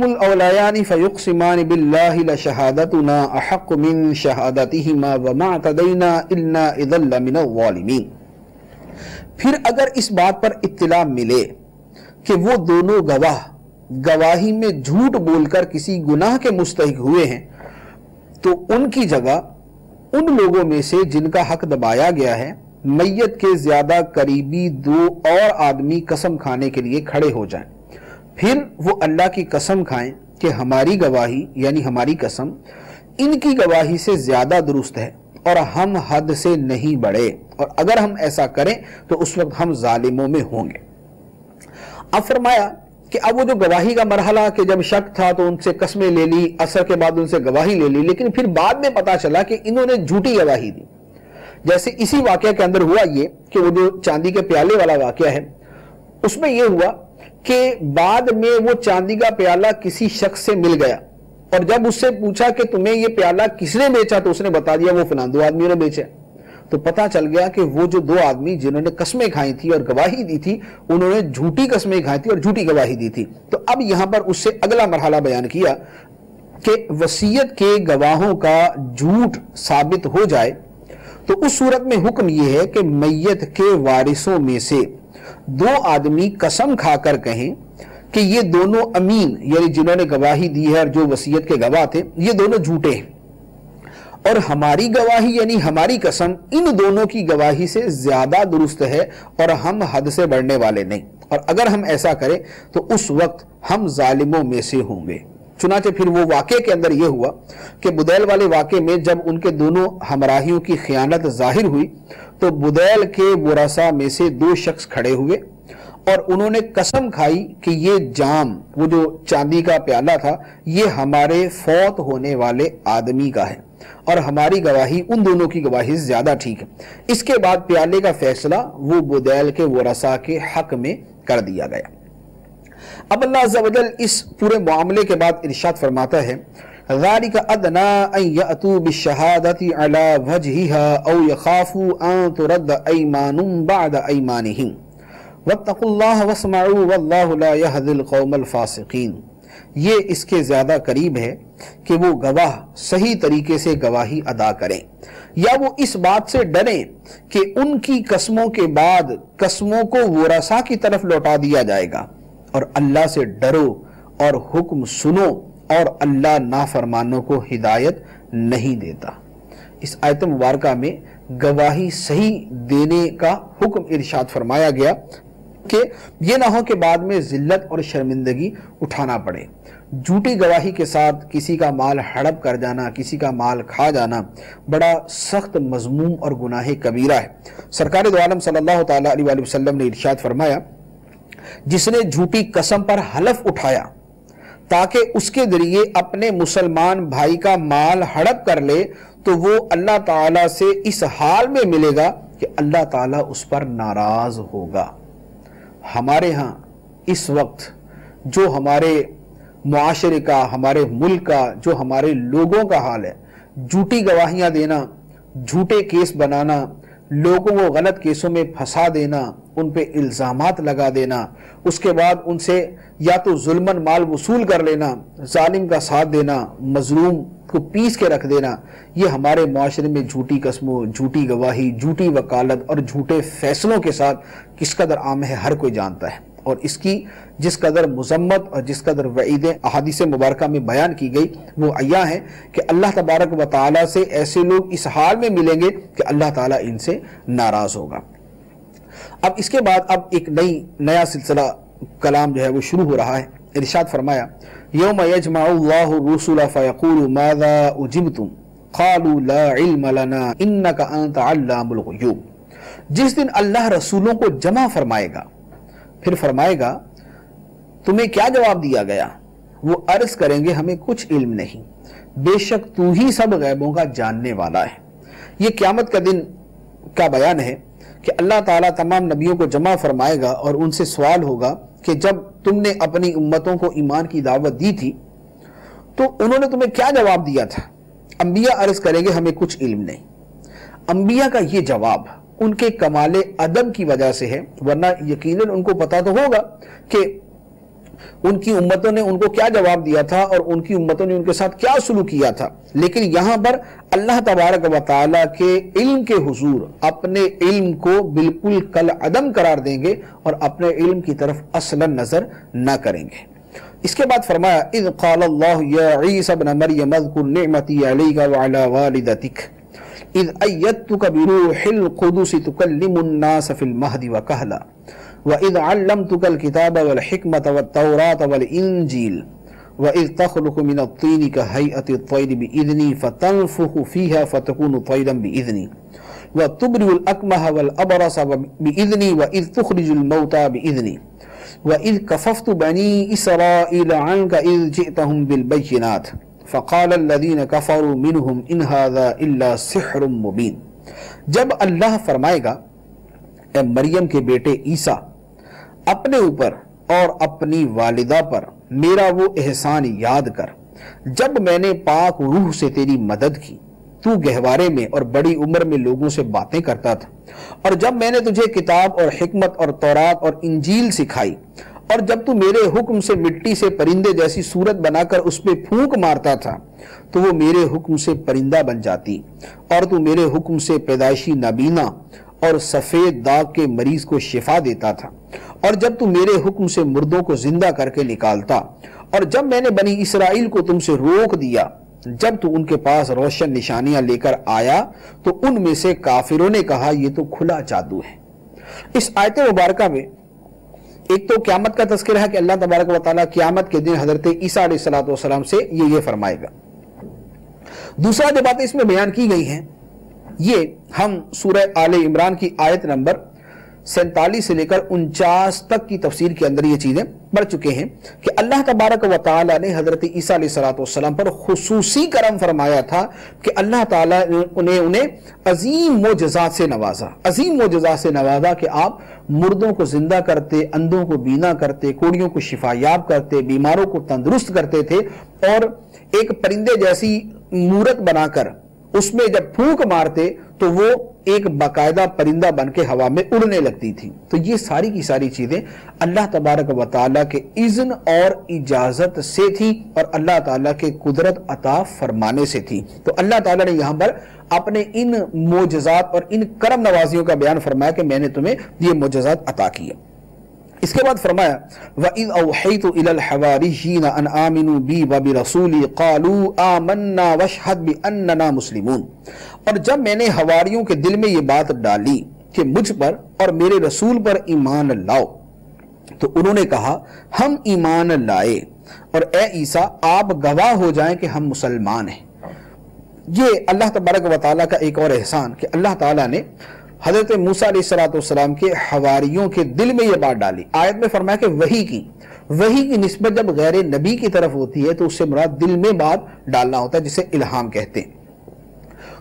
الْأَوْلَيَانِ فَيُقْسِمَانِ بِاللَّهِ لَشَهَادَتُنَا أَحَقُّ مِنْ شَهَادَتِهِمَا وَمَا اعْتَدَيْنَا إِنَّا إِذًا لَّمِنَ الظَّالِمِينَ. پھر اگر اس بات پر اطلاع ملے کہ وہ دونوں گواہ گواہی میں جھوٹ بول کر کسی گناہ کے مستحق ہوئے ہیں تو ان کی جگہ ان لوگوں میں سے جن کا حق دبایا گیا ہے میت کے زیادہ قریبی 2 اور آدمی قسم کھانے کے لیے کھڑے ہو جائیں. پھر وہ اللہ کی قسم کھائیں کہ ہماری گواہی یعنی ہماری قسم ان کی گواہی سے زیادہ درست ہے اور ہم حد سے نہیں بڑھے، اور اگر ہم ایسا کریں تو اس وقت ہم ظالموں میں ہوں گے. اب فرمایا کہ اب وہ جو گواہی کا مرحلہ کہ جب شک تھا تو ان سے قسمیں لے لی، عصر کے بعد ان سے گواہی لے لی، لیکن پھر بعد میں پتا چلا کہ انہوں نے جھوٹی گواہی دی. جیسے اسی واقعہ کے اندر ہوا یہ کہ وہ جو چاندی کے پیالے والا واقعہ ہے اس میں یہ ہوا کہ بعد میں وہ چاندی کا پیالہ کسی شخص سے مل گیا، اور جب اس سے پوچھا کہ تمہیں یہ پیالہ کس نے بیچا تو اس نے بتا دیا وہ فلاں 2 آدمیوں نے بیچا. تو پتا چل گیا کہ وہ جو 2 آدمی جنہوں نے قسمیں کھائی تھی اور گواہی دی تھی انہوں نے جھوٹی قسمیں کھائی تھی اور جھوٹی گواہی دی تھی. تو اب یہاں پر اس سے اگلا مرحلہ بیان کیا کہ وصیت کے گواہوں کا جھوٹ ثابت ہو جائے تو اس صورت میں حکم یہ ہے کہ میت کے وارثوں میں سے 2 آدمی قسم کھا کر کہیں کہ یہ دونوں امین یعنی جنہوں نے گواہی دی ہے اور جو وصیت کے گواہ تھے یہ دونوں جھوٹے ہیں، اور ہماری گواہی یعنی ہماری قسم ان دونوں کی گواہی سے زیادہ درست ہے اور ہم حد سے بڑھنے والے نہیں، اور اگر ہم ایسا کریں تو اس وقت ہم ظالموں میں سے ہوں گے. چنانچہ پھر وہ واقعے کے اندر یہ ہوا کہ بدیل والے واقعے میں جب ان کے دونوں ہمراہیوں کی خیانت ظاہر ہوئی تو بدیل کے ورثاء میں سے 2 شخص کھڑے ہوئے اور انہوں نے قسم کھائی کہ یہ جام وہ جو چاندی کا پیالہ تھا یہ ہمارے فوت ہونے والے آدمی کا ہے اور ہماری گواہی ان دونوں کی گواہی سے زیادہ ٹھیک ہے. اس کے بعد پیالے کا فیصلہ وہ بدیل کے ورثاء کے حق میں کر دیا گیا. اب اللہ عز و جل اس پورے معاملے کے بعد ارشاد فرماتا ہے ذالک ادنی ان یأتوا بالشہادۃ علی وجہها او یخافوا ان ترد ایمان بعد ایمانہم واتقوا اللہ واسمعوا واللہ لا یہدی القوم الفاسقین۔ یہ اس کے زیادہ قریب ہے کہ وہ گواہ صحیح طریقے سے گواہی ادا کریں، یا وہ اس بات سے ڈریں کہ ان کی قسموں کے بعد قسموں کو ورثاء کی طرف لوٹا دیا جائے گا، اور اللہ سے ڈرو اور حکم سنو، اور اللہ نافرمانوں کو ہدایت نہیں دیتا۔ اس آیت مبارکہ میں گواہی صحیح دینے کا حکم ارشاد فرمایا گیا کہ یہ نہ ہو کہ بعد میں ذلت اور شرمندگی اٹھانا پڑے۔ جھوٹی گواہی کے ساتھ کسی کا مال ہڑپ کر جانا، کسی کا مال کھا جانا بڑا سخت مذموم اور گناہ کبیرہ ہے۔ سرکار دو عالم صلی اللہ تعالیٰ علیہ وآلہ وسلم نے ارشاد فرمایا، جس نے جھوٹی قسم پر حلف اٹھایا تاکہ اس کے ذریعے اپنے مسلمان بھائی کا مال ہڑپ کر لے، تو وہ اللہ تعالیٰ سے اس حال میں ملے گا کہ اللہ تعالیٰ اس پر ناراض ہوگا۔ ہمارے ہاں اس وقت جو ہمارے معاشرے کا، ہمارے ملک کا، جو ہمارے لوگوں کا حال ہے، جھوٹی گواہیاں دینا، جھوٹے کیس بنانا، لوگوں کو غلط کیسوں میں پھنسا دینا، ان پہ الزامات لگا دینا، اس کے بعد ان سے یا تو ظلماً مال وصول کر لینا، ظالم کا ساتھ دینا، مظلوم کو پیس کے رکھ دینا، یہ ہمارے معاشرے میں جھوٹی قسموں، جھوٹی گواہی، جھوٹی وکالت اور جھوٹے فیصلوں کے ساتھ کس قدر عام ہے ہر کوئی جانتا ہے، اور اس کی جس قدر مذمت اور جس قدر وعیدیں احادیث مبارکہ میں بیان کی گئی وہ عیاں ہے کہ اللہ تبارک و تعالیٰ سے ایسے لوگ اس حال میں ملیں گے کہ اللہ تعالیٰ ان سے ناراض ہوگا۔ اب اس کے بعد ایک نیا سلسلہ کلام جو ہے وہ شروع ہو رہا ہے۔ ارشاد فرمایا، یوم یجمع اللہ الرسل فیقول ماذا اجبتم قالوا لا علم لنا انک انت علام الغیوب۔ جس دن اللہ رسولوں کو جمع فرمائے گا، پھر فرمائے گا تمہیں کیا جواب دیا گیا؟ وہ عرض کریں گے ہمیں کچھ علم نہیں، بے شک تو ہی سب غیبوں کا جاننے والا ہے۔ یہ قیامت کا دن کا بیان ہے کہ اللہ تعالیٰ تمام نبیوں کو جمع فرمائے گا اور ان سے سوال ہوگا کہ جب تم نے اپنی امتوں کو ایمان کی دعوت دی تھی تو انہوں نے تمہیں کیا جواب دیا تھا؟ انبیاء عرض کریں گے ہمیں کچھ علم نہیں۔ انبیاء کا یہ جواب ان کے کمال ادب کی وجہ سے ہے، ورنہ یقیناً ان کو پتا تو ہوگا کہ ان کی امتوں نے ان کو کیا جواب دیا تھا اور ان کی امتوں نے ان کے ساتھ کیا سلوک کیا تھا، لیکن یہاں پر اللہ تبارک و تعالیٰ کے علم کے حضور اپنے علم کو بالکل کل عدم قرار دیں گے اور اپنے علم کی طرف اصلا نظر نہ کریں گے۔ اس کے بعد فرمایا، اذ قال اللہ یا عیسی ابن مریم اذکر نعمتی علیک وعلی والدتک اذ ایدتک بروح القدس تکلم الناس فی المہد وکہلا وَإِذْ عَلَّمْتُكَ الْكِتَابَ وَالْحِكْمَةَ وَالتَّوْرَاةَ وَالْإِنْجِيلَ وَإِذْ تَخْلُقُ مِنَ الطِّينِ كَهَيْئَةِ الطَّيْرِ بِإِذْنِي فَتَنْفُخُ فِيهَا فَتَكُونُ طَيْرًا بِإِذْنِي وَتُبْرِئُ الْأَكْمَهَ وَالْأَبْرَصَ بِإِذْنِي وَإِذْ تُخْرِجُ الْمَوْتَى بِإِذْنِي وَإِذْ كَفَفْتُ بَنِي إِسْرَائِيلَ عَنْكَ إِذْ جِئْتَهُمْ بِالْبَيِّنَاتِ فَقَالَ الَّذِينَ كَفَرُوا مِنْهُمْ إِنْ هَذَا إِلَّا سِحْرٌ مُبِينٌ۔ جب اللہ فرمائے گا اے مریم کے بیٹے عیسیٰ، اپنے اوپر اور اپنی والدہ پر میرا وہ احسان یاد کر جب میں نے پاک روح سے تیری مدد کی، تو گہوارے میں اور بڑی عمر میں لوگوں سے باتیں کرتا تھا، اور جب میں نے تجھے کتاب اور حکمت اور تورات اور انجیل سکھائی، اور جب تو میرے حکم سے مٹی سے پرندے جیسی صورت بنا کر اس پہ پھونک مارتا تھا تو وہ میرے حکم سے پرندہ بن جاتی، اور تو میرے حکم سے پیدائشی نابینا اور سفید داغ کے مریض کو شفا دیتا تھا، اور جب تو میرے حکم سے مردوں کو زندہ کر کے نکالتا، اور جب میں نے بنی اسرائیل کو تم سے روک دیا، جب تو ان کے پاس روشن نشانیاں لے کر آیا تو ان میں سے کافروں نے کہا یہ تو کھلا جادو ہے۔ اس آیت مبارکہ میں ایک تو قیامت کا تذکرہ ہے کہ اللہ تبارک و تعالیٰ قیامت کے دن حضرت عیسیٰ علیہ السلام سے یہ فرمائے گا۔ دوسرا جو باتیں اس میں بیان کی گئی ہیں، یہ ہم سورہ آل عمران کی آیت نمبر 47 سے لے کر 49 تک کی تفسیر کے اندر یہ چیزیں پڑھ چکے ہیں کہ اللہ تبارک و تعالی نے حضرت عیسیٰ علیہ السلام پر خصوصی کرم فرمایا تھا کہ اللہ تعالیٰ نے انہیں عظیم معجزات سے نوازا، عظیم معجزات سے نوازا کہ آپ مردوں کو زندہ کرتے، اندھوں کو بینا کرتے، کوڑیوں کو شفا یاب کرتے، بیماروں کو تندرست کرتے تھے، اور ایک پرندے جیسی مورت بنا کر اس میں جب پھونک مارتے تو وہ ایک باقاعدہ پرندہ بن کے ہوا میں اڑنے لگتی تھی۔ تو یہ ساری کی ساری چیزیں اللہ تبارک و تعالیٰ کے اذن اور اجازت سے تھی اور اللہ تعالیٰ کے قدرت عطا فرمانے سے تھی۔ تو اللہ تعالیٰ نے یہاں پر اپنے ان معجزات اور ان کرم نوازیوں کا بیان فرمایا کہ میں نے تمہیں یہ معجزات عطا کیے۔ اس کے بعد فرمایا وَإِذْ أَوْحَيْتُ إِلَى الْحَوَارِيِّينَ أَنْ آمِنُوا بِي وَبِرَسُولِي قَالُوا آمَنَّا وَاشْهَدْ بِأَنَّنَا مُسْلِمُونَ، اور جب میں نے حواریوں کے دل میں یہ بات ڈالی کہ مجھ پر اور میرے رسول پر ایمان لاؤ، تو انہوں نے کہا ہم ایمان لائے، اور اے عیسیٰ آپ گواہ ہو جائیں کہ ہم مسلمان ہیں۔ یہ اللہ تبارک و تعالیٰ کا ایک اور احسان کہ اللہ تعالیٰ نے حضرت موسیٰ علیہ السلام کے حواریوں کے دل میں یہ بات ڈالی۔ آیت میں فرمایا کہ وحی کی نسبت جب غیر نبی کی طرف ہوتی ہے تو اس سے مراد دل میں بات ڈالنا ہوتا ہے، جسے الہام کہتے ہیں۔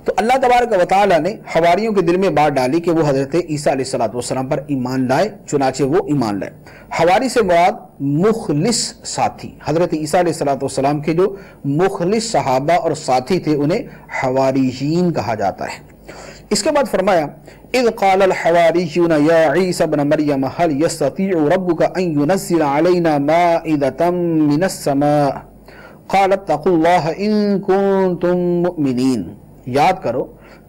تو اللہ تبارک و تعالیٰ نے حواریوں کے دل میں بات ڈالی کہ وہ حضرت عیسیٰ علیہ السلام پر ایمان لائے، چنانچہ وہ ایمان لائے۔ حواری سے مراد مخلص ساتھی، حضرت عیسیٰ علیہ السلام کے جو مخلص صحابہ اور ساتھی تھے انہیں حواریین کہا جاتا ہے۔ اس کے بعد فرمایا اذ قال الحواریون یا عیسی ابن مریم هل يستطيع ربك ان ينزل علينا مائدة من السماء قال اتقوا الله ان كنتم مؤمنین۔ یاد کرو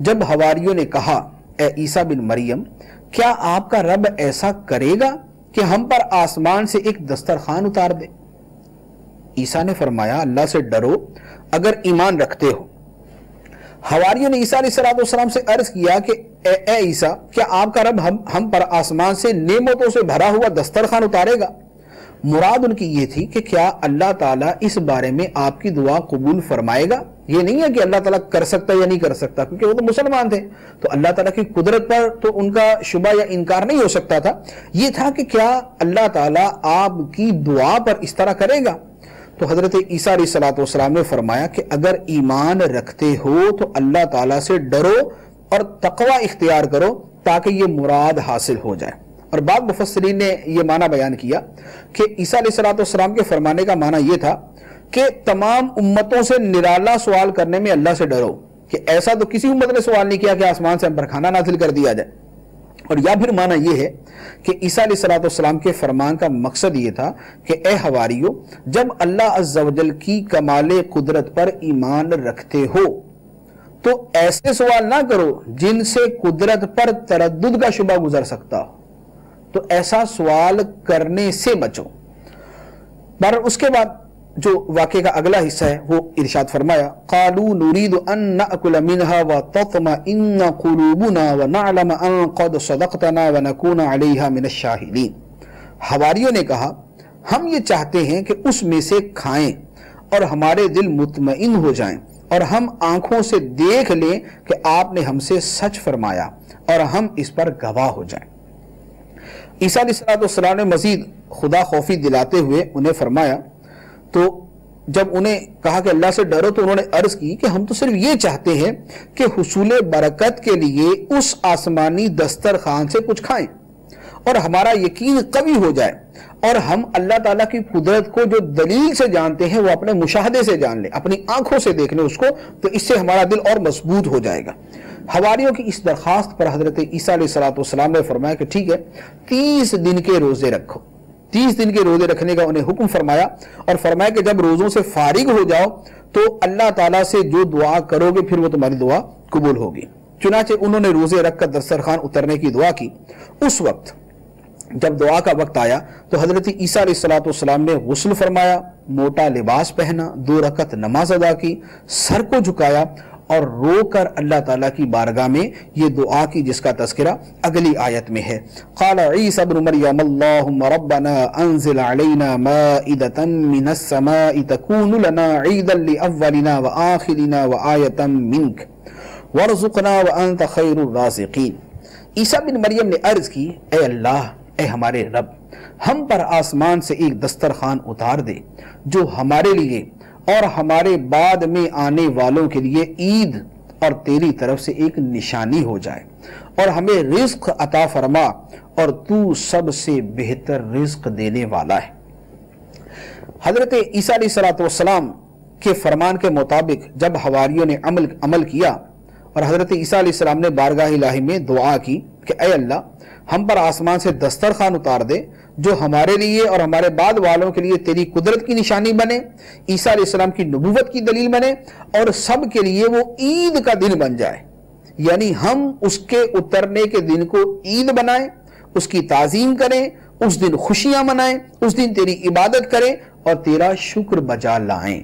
جب حواریوں نے کہا اے عیسیٰ بن مریم کیا آپ کا رب ایسا کرے گا کہ ہم پر آسمان سے ایک دسترخوان اتار دے؟ عیسیٰ نے فرمایا اللہ سے ڈرو اگر ایمان رکھتے ہو۔ حواریوں نے عیسیٰ علیہ السلام سے عرض کیا کہ اے عیسیٰ کیا آپ کا رب ہم پر آسمان سے نعمتوں سے بھرا ہوا دسترخوان اتارے گا؟ مراد ان کی یہ تھی کہ کیا اللہ تعالیٰ اس بارے میں آپ کی دعا قبول فرمائے گا؟ یہ نہیں ہے کہ اللہ تعالیٰ کر سکتا یا نہیں کر سکتا، کیونکہ وہ تو مسلمان تھے، تو اللہ تعالیٰ کی قدرت پر تو ان کا شبہ یا انکار نہیں ہو سکتا تھا۔ یہ تھا کہ کیا اللہ تعالیٰ آپ کی دعا پر اس طرح کرے گا؟ تو حضرت عیسیٰ علیہ السلام نے فرمایا کہ اگر ایمان رکھتے ہو تو اللہ تعالیٰ سے ڈرو اور تقوی اختیار کرو تاکہ یہ مراد حاصل ہو جائے۔ اور بعض مفسرین نے یہ معنی بیان کیا کہ عیسیٰ علیہ السلام کے فرمانے کا معنی یہ تھا کہ تمام امتوں سے نرالا سوال کرنے میں اللہ سے ڈرو، کہ ایسا تو کسی امت نے سوال نہیں کیا کہ آسمان سے ہم پر کھانا نازل کر دیا جائے۔ اور یا پھر معنی یہ ہے کہ عیسیٰ علیہ السلام کے فرمان کا مقصد یہ تھا کہ اے حواریو جب اللہ عز و جل کی کمال قدرت پر ایمان رکھتے ہو تو ایسے سوال نہ کرو جن سے قدرت پر تردد کا شبہ گزر سکتا ہو، تو ایسا سوال کرنے سے بچو۔ بہرحال اس کے بعد جو واقعے کا اگلا حصہ ہے وہ ارشاد فرمایا قالوا نريد ان ناكل منها وتطمئن قلوبنا ونعلم ان قد صدقتنا ونكون عليها من الشاهدين۔ حواریوں نے کہا ہم یہ چاہتے ہیں کہ اس میں سے کھائیں اور ہمارے دل مطمئن ہو جائیں اور ہم آنکھوں سے دیکھ لیں کہ آپ نے ہم سے سچ فرمایا اور ہم اس پر گواہ ہو جائیں۔ عیسیٰ علیہ السلام نے مزید خدا خوفی دلاتے ہوئے انہیں فرمایا، تو جب انہیں کہا کہ اللہ سے ڈرو تو انہوں نے عرض کی کہ ہم تو صرف یہ چاہتے ہیں کہ حصول برکت کے لیے اس آسمانی دسترخوان سے کچھ کھائیں اور ہمارا یقین قوی ہو جائے اور ہم اللہ تعالیٰ کی قدرت کو جو دلیل سے جانتے ہیں وہ اپنے مشاہدے سے جان لیں، اپنی آنکھوں سے دیکھ لیں اس کو، تو اس سے ہمارا دل اور مضبوط ہو جائے گا۔ حواریوں کی اس درخواست پر حضرت عیسیٰ علیہ السلام نے فرمایا کہ ٹھیک ہے 30 دن کے روزے رکھو۔ 30 دن کے روزے رکھنے کا انہیں حکم فرمایا اور فرمایا کہ جب روزوں سے فارغ ہو جاؤ تو اللہ تعالیٰ سے جو دعا کرو گے پھر وہ تمہاری دعا قبول ہوگی۔ چنانچہ انہوں نے روزے رکھ کر دسترخوان اترنے کی دعا کی۔ اس وقت جب دعا کا وقت آیا تو حضرت عیسیٰ علیہ السلام نے غسل فرمایا، موٹا لباس پہنا، 2 رکعت نماز ادا کی، سر کو جھکایا اور رو کر اللہ تعالیٰ کی بارگاہ میں یہ دعا کی جس کا تذکرہ اگلی آیت میں ہے۔ قال عیسیٰ ابن مریم اللہم ربنا انزل علینا مائدة من السماء تکون لنا عیدا لأولنا وآخرنا وآیتا منک وارزقنا وانت خیر الرازقین۔ عیسیٰ بن مریم نے عرض کی اے اللہ اے ہمارے رب ہم پر آسمان سے ایک دسترخوان اتار دے جو ہمارے لیے اور ہمارے بعد میں آنے والوں کے لیے عید اور تیری طرف سے ایک نشانی ہو جائے، اور ہمیں رزق عطا فرما، اور تو سب سے بہتر رزق دینے والا ہے۔ حضرت عیسیٰ علیہ السلام کے فرمان کے مطابق جب حواریوں نے عمل کیا اور حضرت عیسیٰ علیہ السلام نے بارگاہ الہی میں دعا کی کہ اے اللہ ہم پر آسمان سے دسترخوان اتار دے جو ہمارے لیے اور ہمارے بعد والوں کے لیے تیری قدرت کی نشانی بنے، عیسیٰ علیہ السلام کی نبوت کی دلیل بنے، اور سب کے لیے وہ عید کا دن بن جائے، یعنی ہم اس کے اترنے کے دن کو عید بنائیں، اس کی تعظیم کریں، اس دن خوشیاں منائیں، اس دن تیری عبادت کریں اور تیرا شکر بجا لائیں۔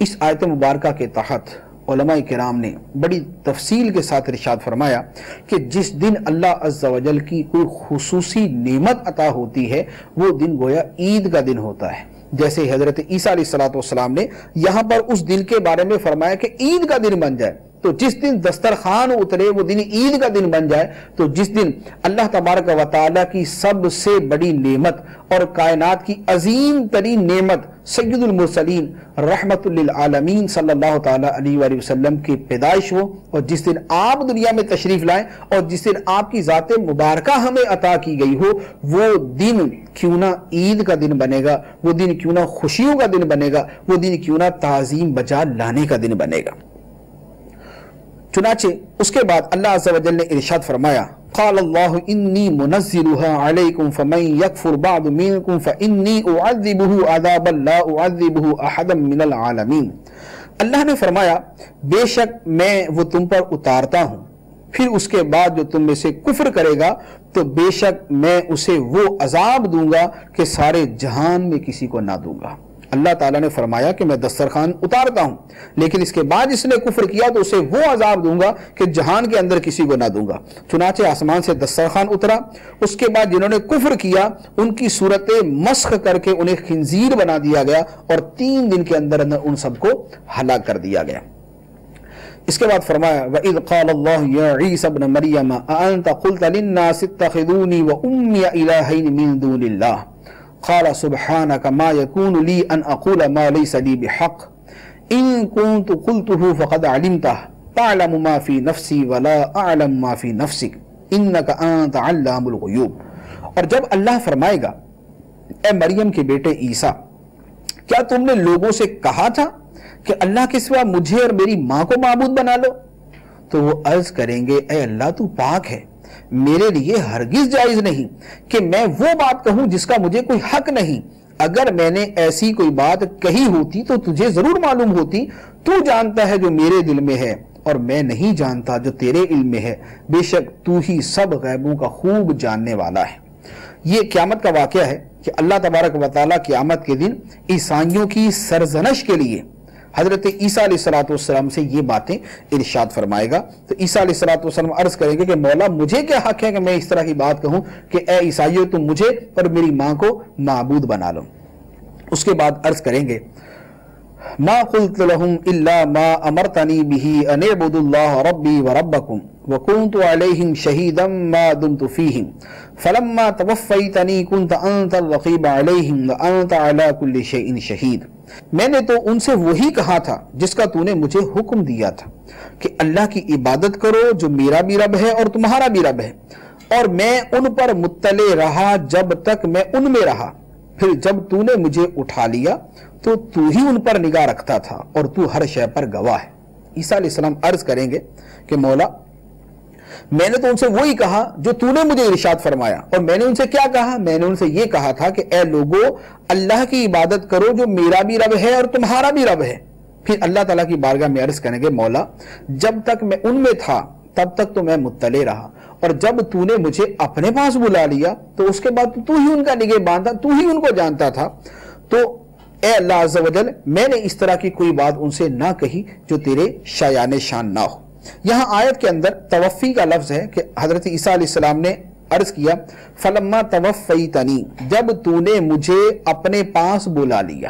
اس آیت مبارکہ کے تحت علماء کرام نے بڑی تفصیل کے ساتھ ارشاد فرمایا کہ جس دن اللہ عز و جل کی کوئی خصوصی نعمت عطا ہوتی ہے وہ دن گویا عید کا دن ہوتا ہے، جیسے حضرت عیسیٰ علیہ السلام نے یہاں پر اس دن کے بارے میں فرمایا کہ عید کا دن بن جائے، تو جس دن دسترخوان اترے وہ دن عید کا دن بن جائے، تو جس دن اللہ تبارک و تعالیٰ کی سب سے بڑی نعمت اور کائنات کی عظیم ترین نعمت سید المرسلین رحمت للعالمین صلی اللہ تعالیٰ علیہ وآلہ وسلم کی پیدائش ہو، اور جس دن آپ دنیا میں تشریف لائیں اور جس دن آپ کی ذات مبارکہ ہمیں عطا کی گئی ہو، وہ دن کیوں نہ عید کا دن بنے گا، وہ دن کیوں نہ خوشیوں کا دن بنے گا، وہ دن کیوں نہ تعظیم بجا لانے کا دن بنے گا۔ چنانچہ اس کے بعد اللہ عز و جل نے ارشاد فرمایا قال اللہ انی منزلها علیکم فمن یکفر بعد منکم فانی اعذبه عذابا لا اعذبه احدا من العالمین۔ اللہ نے فرمایا بے شک میں وہ تم پر اتارتا ہوں، پھر اس کے بعد جو تم میں سے کفر کرے گا تو بے شک میں اسے وہ عذاب دوں گا کہ سارے جہان میں کسی کو نہ دوں گا۔ اللہ تعالیٰ نے فرمایا کہ میں دسترخوان اتارتا ہوں، لیکن اس کے بعد جس نے کفر کیا تو اسے وہ عذاب دوں گا کہ جہان کے اندر کسی کو نہ دوں گا۔ چنانچہ آسمان سے دسترخوان اترا، اس کے بعد جنہوں نے کفر کیا ان کی صورتیں مسخ کر کے انہیں خنزیر بنا دیا گیا، اور 3 دن کے اندر ان سب کو ہلاک کر دیا گیا۔ اس کے بعد فرمایا وَإِذْ قَالَ اللَّهُ يَا عِيسَى ابْنَ مَرْيَمَ أَأَنْتَ قُلْتَ لِلنَّاسِ اتَّخِذُونِي وَأُمِّيَ إِلَٰهَيْنِ مِن دُونِ اللَّهِ قال سبحانك ما يكون لي أن أقول ما ليس لي بحق إن كنت قلته فقد علمته تعلم ما في نفسي ولا أعلم ما في نفسك إنك أنت علام الغيوب۔ اور جب اللہ فرمائے گا اے مریم کے بیٹے عیسیٰ کیا تم نے لوگوں سے کہا تھا کہ اللہ کے سوا مجھے اور میری ماں کو معبود بنا لو؟ تو وہ عرض کریں گے اے اللہ تو پاک ہے، میرے لیے ہرگز جائز نہیں کہ میں وہ بات کہوں جس کا مجھے کوئی حق نہیں، اگر میں نے ایسی کوئی بات کہی ہوتی تو تجھے ضرور معلوم ہوتی، تو جانتا ہے جو میرے دل میں ہے اور میں نہیں جانتا جو تیرے علم میں ہے، بے شک تو ہی سب غیبوں کا خوب جاننے والا ہے۔ یہ قیامت کا واقعہ ہے کہ اللہ تبارک و تعالیٰ قیامت کے دن عیسائیوں کی سرزنش کے لیے حضرت عیسیٰ علیہ السلام سے یہ باتیں ارشاد فرمائے گا۔ تو عیسیٰ علیہ السلام عرض کریں گے کہ مولا مجھے کیا حق ہے کہ میں اس طرح کی بات کہوں کہ اے عیسائیوں تم مجھے اور میری ماں کو معبود بنا لو۔ اس کے بعد عرض کریں گے ما قلت لهم الا ما امرتنی به ان اعبدوا الله ربی وربکم وكنت عليهم شهيدا ما دمت فيهم فلما توفيتني كنت انت الرقيب عليهم وانت على كل شيء شهيد۔ میں نے تو ان سے وہی کہا تھا جس کا تو نے مجھے حکم دیا تھا کہ اللہ کی عبادت کرو جو میرا بھی رب ہے اور تمہارا بھی رب ہے، اور میں ان پر مطلع رہا جب تک میں ان میں رہا، پھر جب تو نے مجھے اٹھا لیا تو تو ہی ان پر نگاہ رکھتا تھا اور تو ہر شے پر گواہ ہے۔ عیسیٰ علیہ السلام عرض کریں گے کہ مولا میں نے تو ان سے وہی کہا جو تو نے مجھے ارشاد فرمایا، اور میں نے ان سے کیا کہا؟ میں نے ان سے یہ کہا تھا کہ اے لوگو اللہ کی عبادت کرو جو میرا بھی رب ہے اور تمہارا بھی رب ہے۔ پھر اللہ تعالیٰ کی بارگاہ میں عرض کریں گے مولا جب تک میں ان میں تھا تب تک تو میں مطلع رہا، اور جب تو نے مجھے اپنے پاس بلا لیا تو اس کے بعد تو ہی ان کا نگہبان تھا، تو ہی ان کو جانتا تھا، تو اے اللہ عز و جل میں نے اس طرح کی کوئی بات ان سے نہ کہی جو تیرے شایان شان نہ ہو۔ یہاں آیت کے اندر توفی کا لفظ ہے کہ حضرت عیسیٰ علیہ السلام نے عرض کیا فلما توفیتنی، جب تو نے مجھے اپنے پاس بلا لیا،